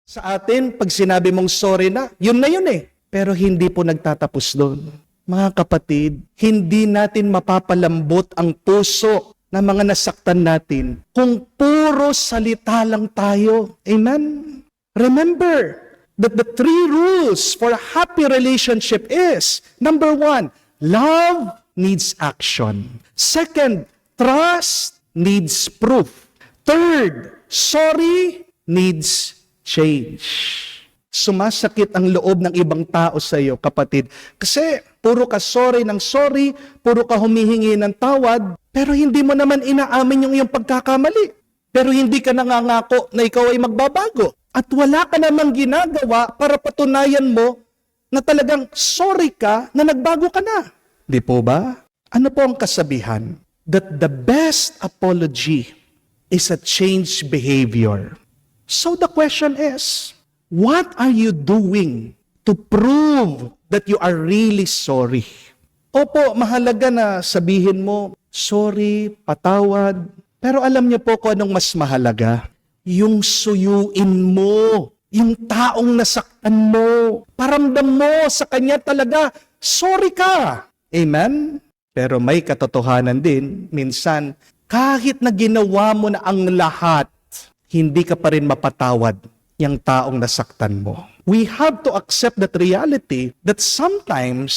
Sa atin, pag sinabi mong sorry na yun eh. Pero hindi po nagtatapos doon. Mga kapatid, hindi natin mapapalambot ang puso ng mga nasaktan natin kung puro salita lang tayo. Amen? Remember that the 3 rules for a happy relationship is, number 1, love needs action. 2, trust needs proof. 3, sorry needs change. Sumasakit ang loob ng ibang tao sa iyo, kapatid. Kasi puro ka sorry ng sorry, puro ka humihingi ng tawad, pero hindi mo naman inaamin yung iyong pagkakamali. Pero hindi ka nangangako na ikaw ay magbabago. At wala ka namang ginagawa para patunayan mo na talagang sorry ka na nagbago ka na. Di po ba? Ano po ang kasabihan? That the best apology is a changed behavior. So the question is, what are you doing to prove that you are really sorry? Opo, mahalaga na sabihin mo, sorry, patawad. Pero alam niyo po kung anong mas mahalaga? Yung suyuin mo, yung taong nasaktan mo. Paramdam mo sa kanya talaga, sorry ka. Amen? Pero may katotohanan din, minsan, kahit na ginawa mo na ang lahat, hindi ka pa rin mapatawad yung taong nasaktan mo. We have to accept that reality that sometimes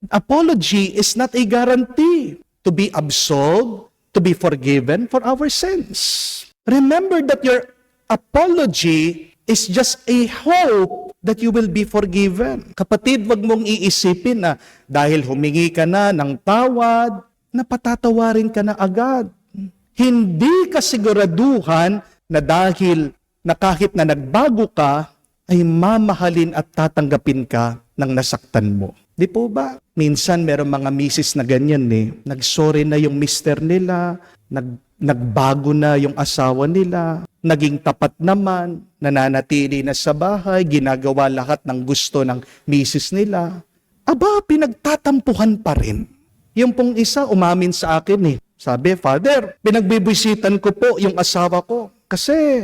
apology is not a guarantee to be absolved, to be forgiven for our sins. Remember that your apology is just a hope that you will be forgiven. Kapatid, wag mong iisipin na dahil humingi ka na ng tawad, na patatawarin ka na agad. Hindi ka siguraduhan na dahil na kahit na nagbago ka, ay mamahalin at tatanggapin ka ng nasaktan mo. Di po ba? Minsan meron mga misis na ganyan eh. Nagsorry na yung mister nila, nagbago na yung asawa nila, naging tapat naman, nananatili na sa bahay, ginagawa lahat ng gusto ng misis nila. Aba, pinagtatampuhan pa rin. Yung pong isa umamin sa akin eh. Sabi, Father, pinagbibisitan ko po yung asawa ko. Kasi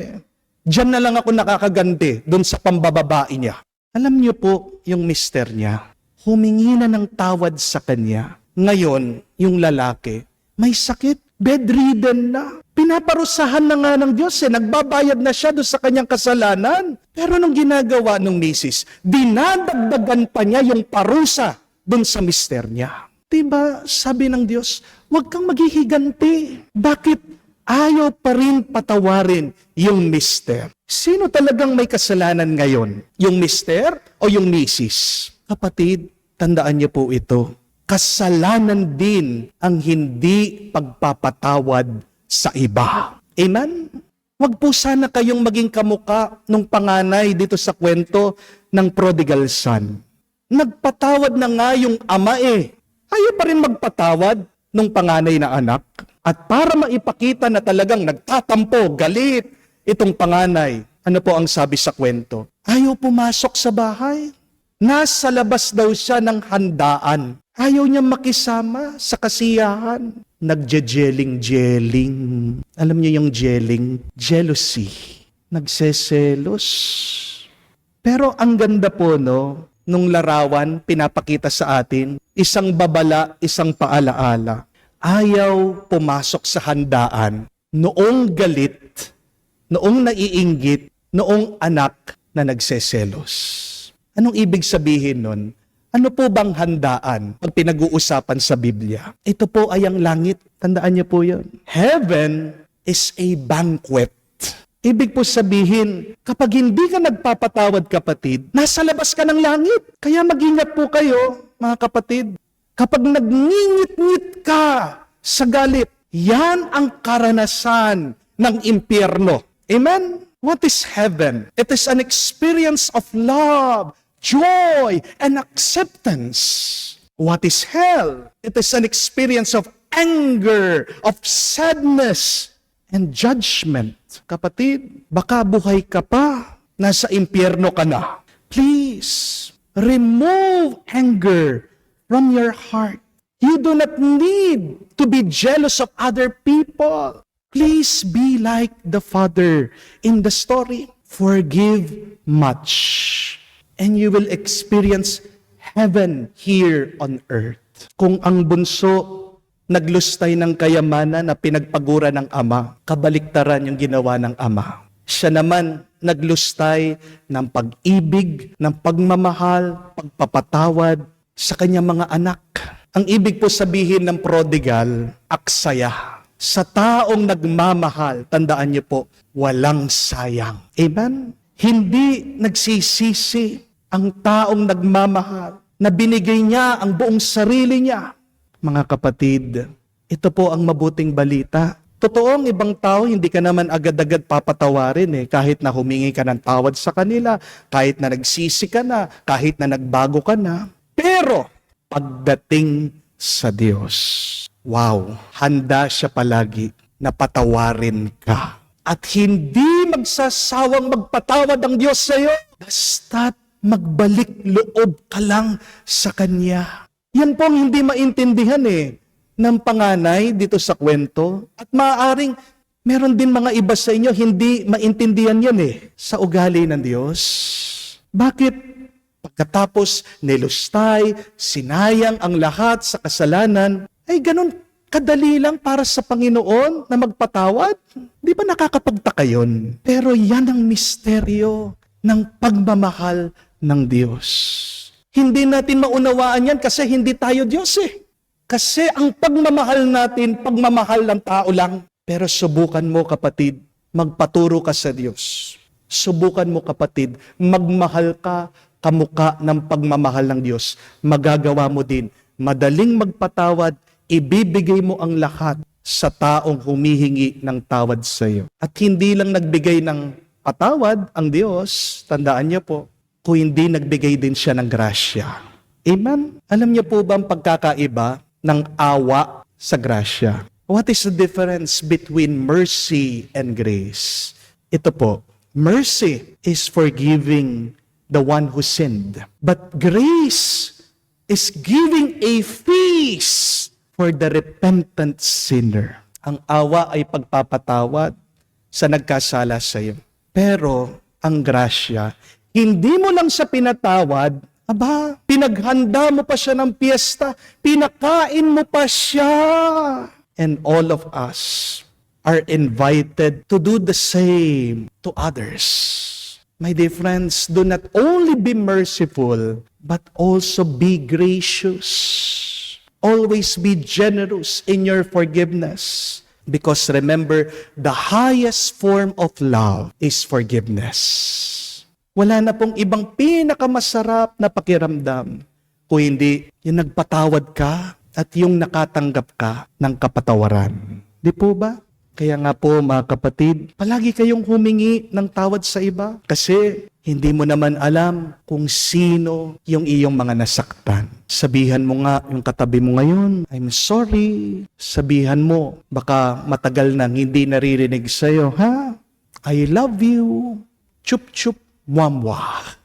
diyan na lang ako nakakaganti doon sa pambababae niya. Alam niyo po, yung mister niya, humingi na ng tawad sa kanya. Ngayon, yung lalaki, may sakit, bedridden na. Pinaparusahan na nga ng Diyos eh, nagbabayad na siya doon sa kanyang kasalanan. Pero nung ginagawa ng misis, dinadagdagan pa niya yung parusa doon sa mister niya. Diba, sabi ng Diyos, huwag kang maghihiganti. Bakit ayaw pa rin patawarin yung mister? Sino talagang may kasalanan ngayon? Yung mister o yung misis? Kapatid, tandaan niyo po ito. Kasalanan din ang hindi pagpapatawad sa iba. Amen? Huwag po sana kayong maging kamuka nung panganay dito sa kwento ng prodigal son. Nagpatawad na nga yung ama eh. Ayaw pa rin magpatawad nung panganay na anak. At para maipakita na talagang nagtatampo, galit itong panganay, ano po ang sabi sa kwento? Ayaw pumasok sa bahay. Nasa labas daw siya ng handaan. Ayaw niya makisama sa kasiyahan. Nagje-jelling-jelling. Alam niyo yung jelling? Jealousy. Nagseselos. Pero ang ganda po, no? Nung larawan, pinapakita sa atin, isang babala, isang paalaala. Ayaw pumasok sa handaan, noong galit, noong naiinggit, noong anak na nagseselos. Anong ibig sabihin nun? Ano po bang handaan pag pinag-uusapan sa Biblia? Ito po ay ang langit. Tandaan niyo po yun. Heaven is a banquet. Ibig po sabihin, kapag hindi ka nagpapatawad, kapatid, nasa labas ka ng langit. Kaya mag-ingat po kayo, mga kapatid. Kapag nagngingit-ngit ka sa galit, yan ang karanasan ng impyerno. Amen? What is heaven? It is an experience of love, joy, and acceptance. What is hell? It is an experience of anger, of sadness, and judgment. Kapatid, baka buhay ka pa, nasa impyerno ka na. Please, remove anger from your heart. You do not need to be jealous of other people. Please be like the father in the story. Forgive much. And you will experience heaven here on earth. Kung ang bunso naglustay ng kayamanan na pinagpagura ng ama, kabaliktaran yung ginawa ng ama. Siya naman naglustay ng pag-ibig, ng pagmamahal, pagpapatawad sa kanyang mga anak. Ang ibig po sabihin ng prodigal, aksaya. Sa taong nagmamahal, tandaan niyo po, walang sayang. Amen? Hindi nagsisisi ang taong nagmamahal na binigay niya ang buong sarili niya. Mga kapatid, ito po ang mabuting balita. Totoo, ang ibang tao, hindi ka naman agad-agad papatawarin kahit na humingi ka ng tawad sa kanila, kahit na nagsisi ka na, kahit na nagbago ka na. Pero, pagdating sa Diyos, wow, handa siya palagi na patawarin ka. At hindi magsasawang magpatawad ang Diyos sa iyo, basta't magbalik loob ka lang sa Kanya. Yan pong hindi maintindihan ng panganay dito sa kwento. At maaaring meron din mga iba sa inyo hindi maintindihan yan sa ugali ng Diyos. Bakit? Pagkatapos nilustay, sinayang ang lahat sa kasalanan, ay ganun kadali lang para sa Panginoon na magpatawad? Di ba nakakapagtaka yun? Pero yan ang misteryo ng pagmamahal ng Diyos. Hindi natin maunawaan yan kasi hindi tayo Diyos Kasi ang pagmamahal natin, pagmamahal ng tao lang. Pero subukan mo kapatid, magpaturo ka sa Diyos. Subukan mo kapatid, magmahal ka kamukha ng pagmamahal ng Diyos. Magagawa mo din, madaling magpatawad, ibibigay mo ang lahat sa taong humihingi ng tawad sa iyo. At hindi lang nagbigay ng patawad ang Diyos, tandaan niyo po, kung hindi nagbigay din siya ng grasya. Amen? Alam niyo po ba ang pagkakaiba ng awa sa grasya? What is the difference between mercy and grace? Ito po, mercy is forgiving the one who sinned. But grace is giving a feast for the repentant sinner. Ang awa ay pagpapatawad sa nagkasala sa iyo. Pero ang grasya, hindi mo lang siya pinatawad, pinaghanda mo pa siya ng piyesta, pinakain mo pa siya. And all of us are invited to do the same to others. My dear friends, do not only be merciful, but also be gracious. Always be generous in your forgiveness. Because remember, the highest form of love is forgiveness. Wala na pong ibang pinakamasarap na pakiramdam kung hindi yung nagpatawad ka at yung nakatanggap ka ng kapatawaran. Di po ba? Kaya nga po mga kapatid, palagi kayong humingi ng tawad sa iba kasi hindi mo naman alam kung sino yung iyong mga nasaktan. Sabihan mo nga yung katabi mo ngayon, I'm sorry. Sabihan mo, baka matagal nang hindi naririnig sa'yo, I love you. Chup chup, mwah mwah.